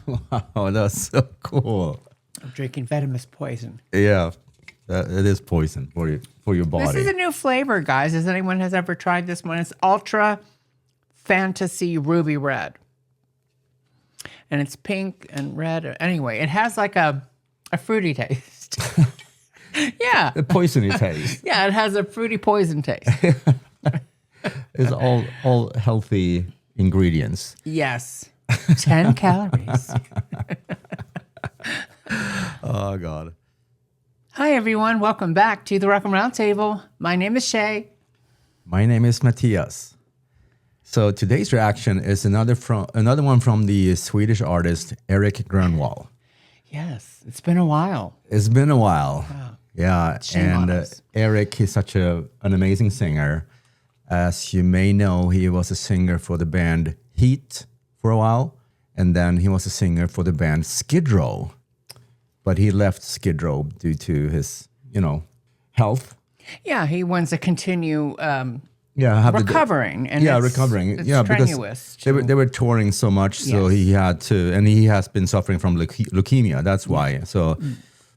Wow, that's so cool. I'm drinking venomous poison. Yeah, it is poison for your body. This is a new flavor, guys. Has anyone has ever tried this one? It's Ultra Fantasy Ruby Red. And it's pink and red. Anyway, it has like a fruity taste. Yeah. A poisony taste. Yeah, it has a fruity poison taste. It's all healthy ingredients. Yes. 10 calories. Oh, God. Hi, everyone. Welcome back to the Rock and Roundtable. My name is Shay. My name is Matthias. So today's reaction is another one from the Swedish artist Erik Gronwall. Yes, it's been a while. It's been a while. Wow. Yeah, Shame on us. Erik is such an amazing singer. As you may know, he was a singer for the band Heat for a while, and then he was a singer for the band Skid Row. But he left Skid Row due to his, health. Yeah, he wants to continue recovering. Recovering. Strenuous because they were touring so much, so he had to, and he has been suffering from leukemia. That's why. So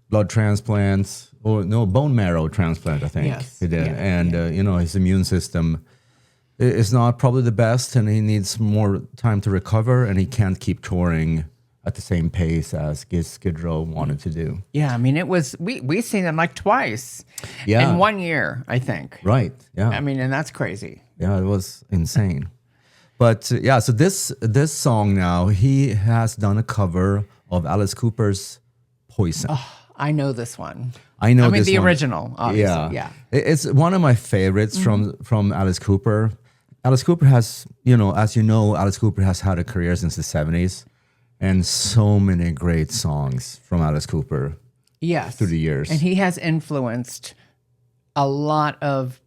blood transplants, or no, bone marrow transplant, I think he did. Yeah. And, his immune system is not probably the best, and he needs more time to recover, and he can't keep touring at the same pace as Skid Row wanted to do. Yeah, I mean, it was, we seen them like twice in 1 year, I think. Right, yeah. I mean, and that's crazy. Yeah, it was insane. But so this song now, he has done a cover of Alice Cooper's Poison. Oh, I know this one. I know this the one. Original, obviously. Yeah. It's one of my favorites from Alice Cooper. Alice Cooper has, as you know, Alice Cooper has had a career since the 70s. And so many great songs from Alice Cooper through the years. And he has influenced a lot of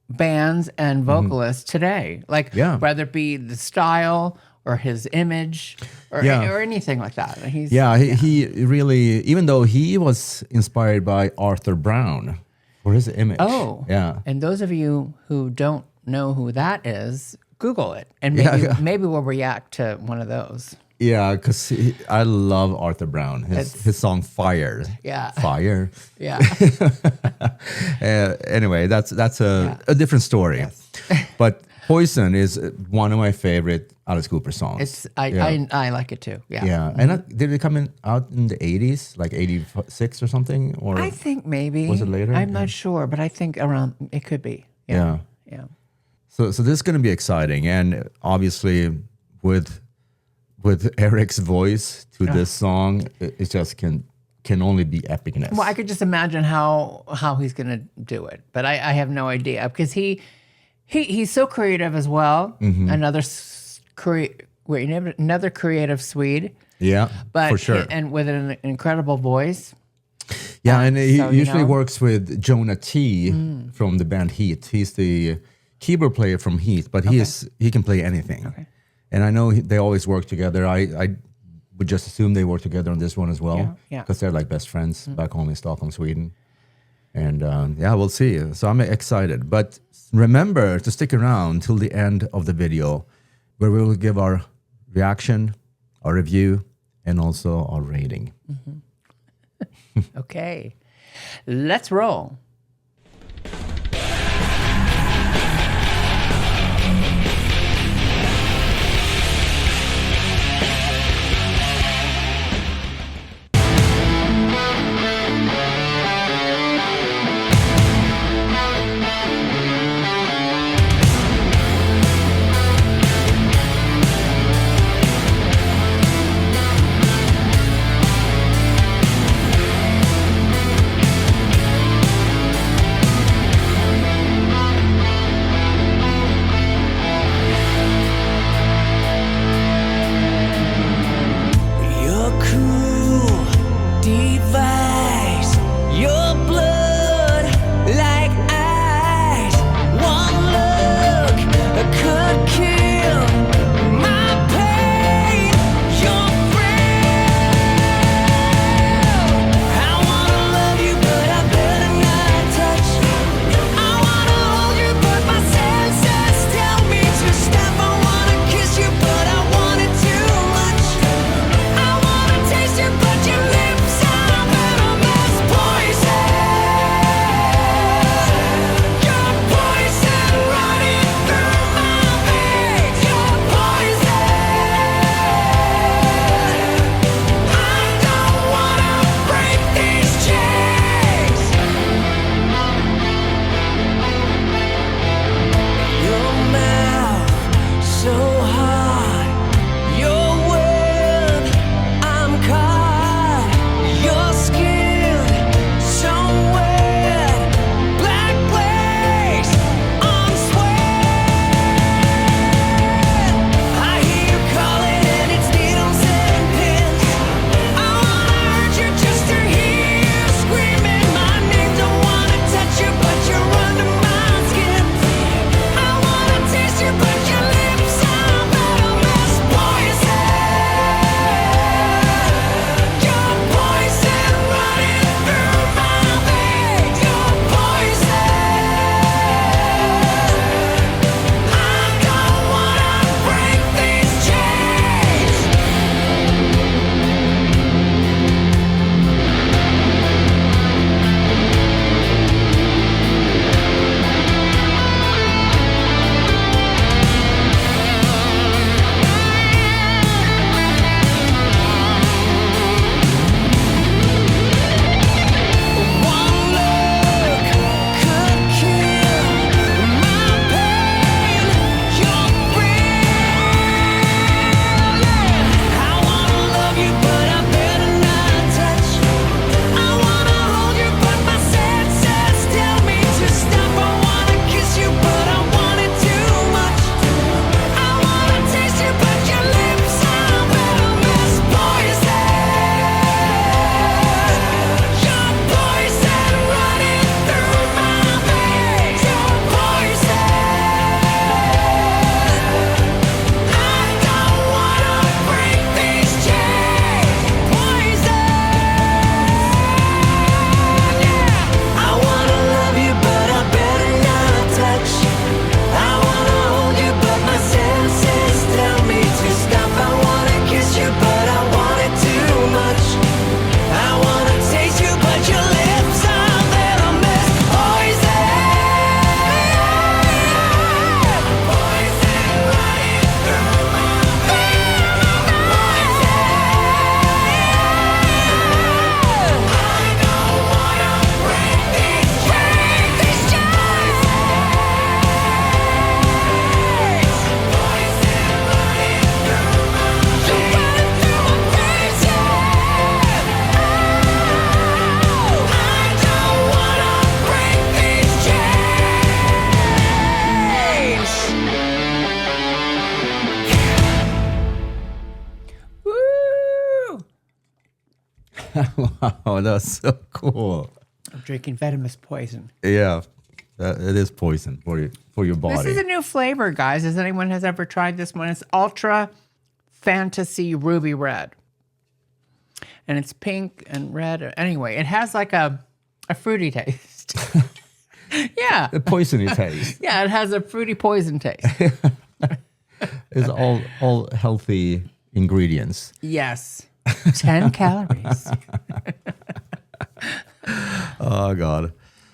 bands and vocalists today. Like, whether it be the style or his image or anything like that. He really, even though he was inspired by Arthur Brown for his image. Oh. Yeah. And those of you who don't know who that is, Google it. And maybe we'll react to one of those. Yeah, because I love Arthur Brown. His song "Fire." Yeah. Fire. Yeah. Anyway, that's a different story. Yes. But "Poison" is one of my favorite Alice Cooper songs. I like it too. Yeah. Yeah. And did it come out in the 80s, like 86 or something? Or I think maybe. Was it later? I'm not sure, but I think around it could be. Yeah. So this is going to be exciting, and obviously with Erik's voice to this song, it just can only be epicness. Well, I could just imagine how he's going to do it, but I have no idea because he's so creative as well. Another creative Swede. Yeah, but for sure. And with an incredible voice. Yeah, and he usually works with Jonah T from the band Heat. He's the keyboard player from Heat, but he can play anything. Okay. And I know they always work together. I would just assume they work together on this one as well. Because they're like best friends back home in Stockholm, Sweden. And we'll see. So I'm excited. But remember to stick around till the end of the video where we will give our reaction, our review, and also our rating. Okay. Let's roll. Wow, that's so cool. I'm drinking venomous poison. Yeah, it is poison for your body. This is a new flavor, guys. Has anyone has ever tried this one? It's Ultra Fantasy Ruby Red. And it's pink and red. Anyway, it has like a fruity taste. Yeah. A poisony taste. Yeah, it has a fruity poison taste. It's all healthy ingredients. Yes. 10 calories. Oh God.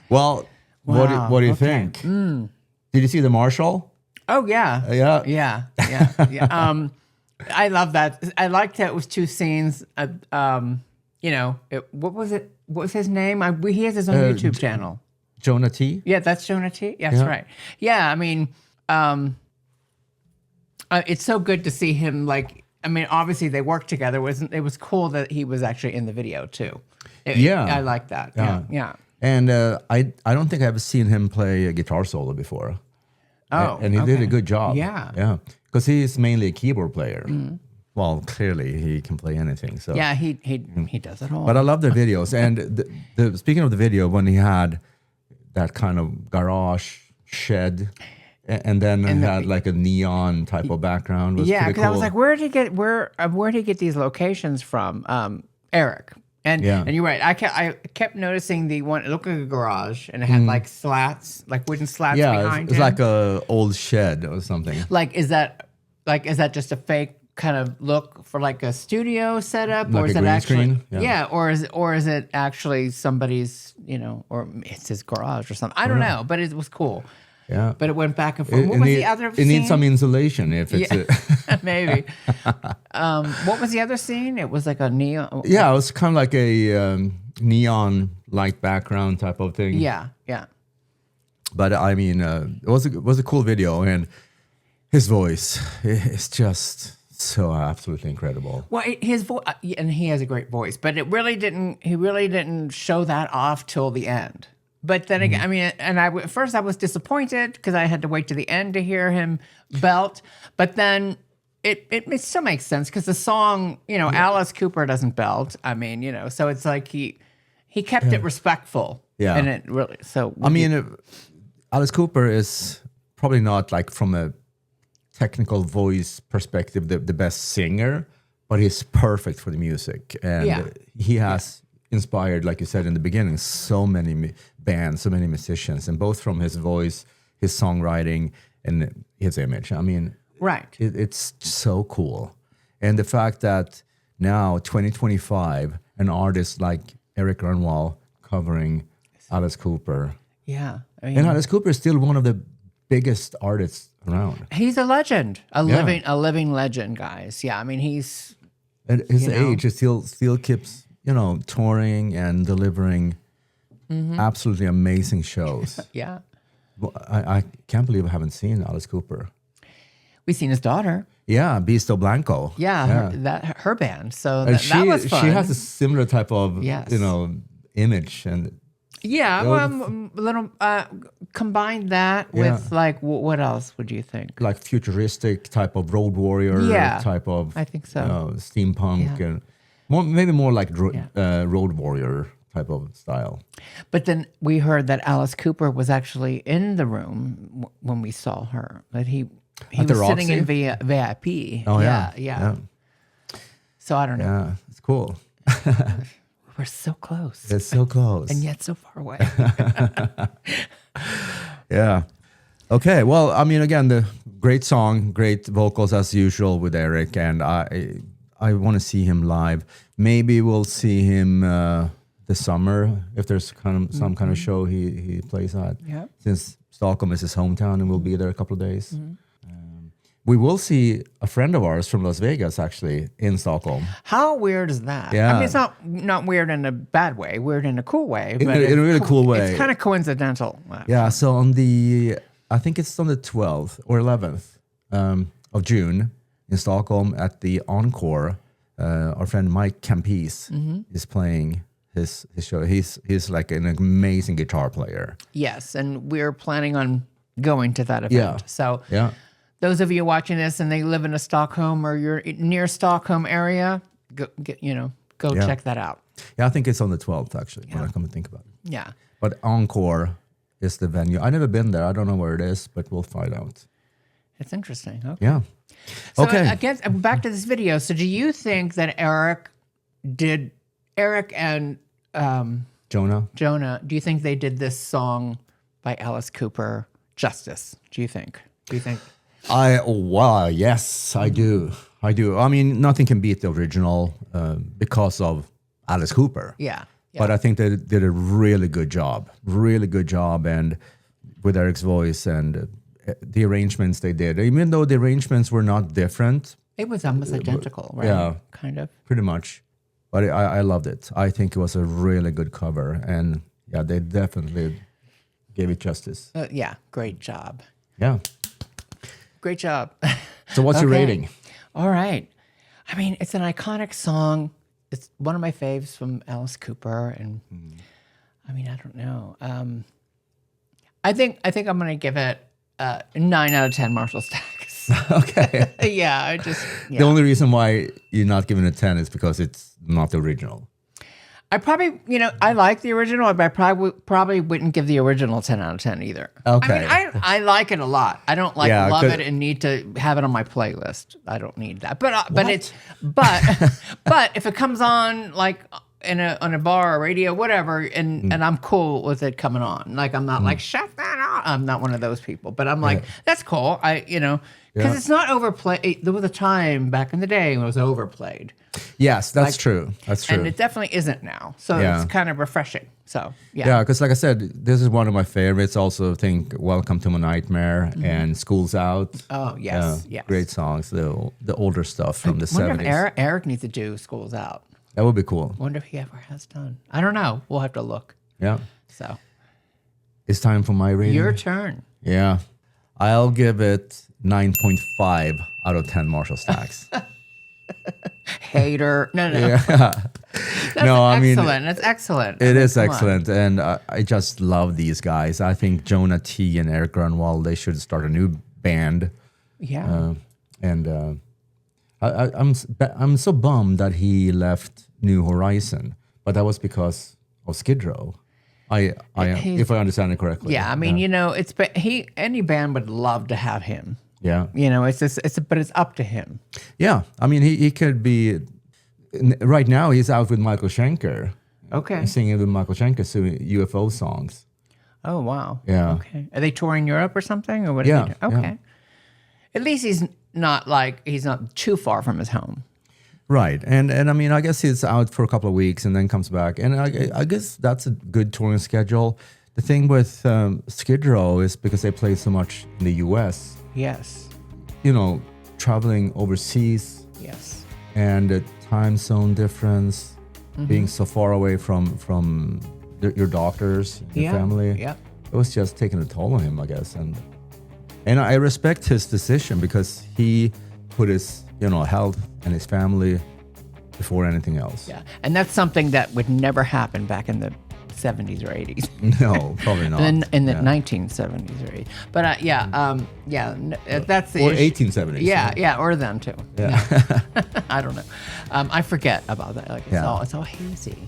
Well, Wow, what do you okay. think? Did you see the Marshall? Oh yeah. Yeah. Yeah. I love that. I liked that it was two scenes. What was it? What was his name? He has his own YouTube channel. Jonah T. Yeah, that's Jonah T. Yeah, that's right. Yeah, I mean, it's so good to see him. Like, I mean, obviously they worked together. It was cool that he was actually in the video too. I like that. Yeah. And I don't think I've ever seen him play a guitar solo before. Oh, and he did a good job. Yeah. Because he's mainly a keyboard player. Well, clearly he can play anything. So Yeah, he does it all. But I love their videos. And the speaking of the video, when he had that kind of garage shed, and then he had like a neon type of background, was pretty cool. I was like, where did he get these locations from? Eric. And you're right. I kept noticing the one. It looked like a garage, and it had like slats, like wooden slats behind it. It's like a old shed or something. Is that just a fake kind of look for like a studio setup, Like or is a it green actually screen? or is it actually somebody's, or it's his garage or something? I don't know, but it was cool. Yeah. But it went back and forth. What was the other scene? It needs some insulation if it's maybe. What was the other scene? It was like a neon. Yeah, it was kind of like a neon light background type of thing. Yeah. But I mean, it was a cool video, and his voice is just so absolutely incredible. Well, his voice, and he has a great voice, but he really didn't show that off till the end. But then again, I mean, and at first I was disappointed because I had to wait to the end to hear him belt. But then it still makes sense because the song, Alice Cooper doesn't belt. I mean, so it's like he kept it respectful. Yeah. And it really, so. I mean, Alice Cooper is probably not like from a technical voice perspective the best singer, but he's perfect for the music. And he has inspired, like you said in the beginning, so many bands, so many musicians, and both from his voice, his songwriting, and his image. I mean, right. It's so cool. And the fact that now, 2025, an artist like Erik Gronwall covering Alice Cooper. Yeah. And Alice Cooper is still one of the biggest artists around. He's a legend, a living legend, guys. Yeah, I mean, he's... At his age, he still keeps, touring and delivering absolutely amazing shows. Yeah. Well, I can't believe I haven't seen Alice Cooper. We've seen his daughter. Yeah, Bisto Blanco. Yeah. Her band. So that was fun. She has a similar type of, image. And combine that with like, what else would you think? Like futuristic type of Road Warrior type of, I think so. Steampunk and maybe more like Road Warrior type of style. But then we heard that Alice Cooper was actually in the room when we saw her. That he was sitting in VIP. Oh yeah. So I don't know. Yeah, it's cool. We're so close. It's so close. And yet so far away. Yeah. Okay. Well, I mean, again, the great song, great vocals as usual with Erik, and I want to see him live. Maybe we'll see him this summer if there's some kind of show he plays at. Yeah. Since Stockholm is his hometown, and we'll be there a couple of days. We will see a friend of ours from Las Vegas actually in Stockholm. How weird is that? Yeah. I mean, it's not weird in a bad way, weird in a cool way. In But a really cool way. It's kind of coincidental. Yeah, so I think it's on the 12th or 11th of June in Stockholm at the Encore. Our friend Mike Campese is playing his show. He's like an amazing guitar player. Yes, and we're planning on going to that event. Yeah. So Yeah. those of you watching this and they live in a Stockholm or you're near Stockholm area, Go check that out. Yeah, I think it's on the 12th, actually, when I come to think about it. Yeah. But Encore is the venue. I've never been there. I don't know where it is, but we'll find out. It's interesting. Okay. Yeah. So Okay. again, back to this video. So do you think that Erik and Jonah, do you think they did this song by Alice Cooper justice? Do you think? Yes, I do. I mean, nothing can beat the original because of Alice Cooper. Yeah. But I think they did a really good job, and with Erik's voice and the arrangements they did. Even though the arrangements were not different. It was almost identical, right? Yeah. Kind of. Pretty much. But I loved it. I think it was a really good cover. And yeah, they definitely gave it justice. Yeah, great job. Yeah. Great job. So what's your rating? All right. I mean, it's an iconic song. It's one of my faves from Alice Cooper. And I mean, I don't know. I think I'm going to give it 9 out of 10 Marshall Stacks. Okay. Yeah, The only reason why you're not giving it 10 is because it's not the original. I probably, I like the original, but I probably wouldn't give the original 10 out of 10 either. Okay. I mean, I like it a lot. I don't love it and need to have it on my playlist. I don't need that. But if it comes on like on a bar or radio, whatever, and I'm cool with it coming on. Like I'm not like shut that off. I'm not one of those people. But I'm like that's cool. Because it's not overplayed. There was a time back in the day when it was overplayed. Yes, that's true. That's true. And it definitely isn't now. So it's kind of refreshing. So, yeah. Yeah, because like I said, this is one of my favorites. Also, think Welcome to My Nightmare and School's Out. Oh, yes. Yes. Great songs. The older stuff from the 70s. Wonder if Erik needs to do School's Out. That would be cool. Wonder if he ever has done. I don't know. We'll have to look. Yeah. So. It's time for my rating. Your turn. Yeah. I'll give it 9.5 out of 10 Marshall Stacks. Hater. No. Yeah. That's excellent. That's excellent. It is excellent. And I just love these guys. I think Jonah T. and Erik Gronwall, they should start a new band. Yeah. I'm so bummed that he left New Horizon, but that was because of Skid Row. If I understand it correctly. Yeah, I mean, any band would love to have him. Yeah. But it's up to him. Yeah. I mean, he could be, right now he's out with Michael Schenker. Okay. Singing with Michael Schenker, UFO songs. Oh, wow. Yeah. Okay. Are they touring Europe or something? Or what? Yeah. Are they doing? Okay. Yeah. At least he's not too far from his home. Right. And I mean, I guess he's out for a couple of weeks and then comes back. And I guess that's a good touring schedule. The thing with Skid Row is because they play so much in the U.S. Yes. Traveling overseas. Yes. And the time zone difference, being so far away from your doctors, your family. Yeah. It was just taking a toll on him, I guess. And I respect his decision because he put his health and his family before anything else. Yeah, and that's something that would never happen back in the 70s or 80s. No, probably not. in the 1970s or 80s. But that's the or issue. 1870s. Yeah, or them too. Yeah. I don't know. I forget about that. Like it's all hazy.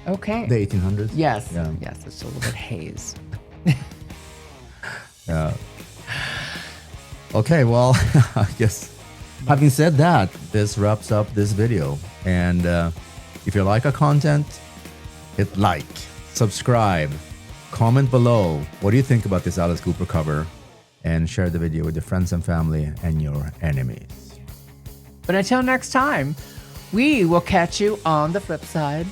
Okay. The 1800s. Yes. Yeah. Yes, it's a little bit haze. Yeah. Okay, well, I guess having said that, this wraps up this video. And if you like our content, hit like, subscribe, comment below. What do you think about this Alice Cooper cover? And share the video with your friends and family and your enemies. But until next time, we will catch you on the flip side.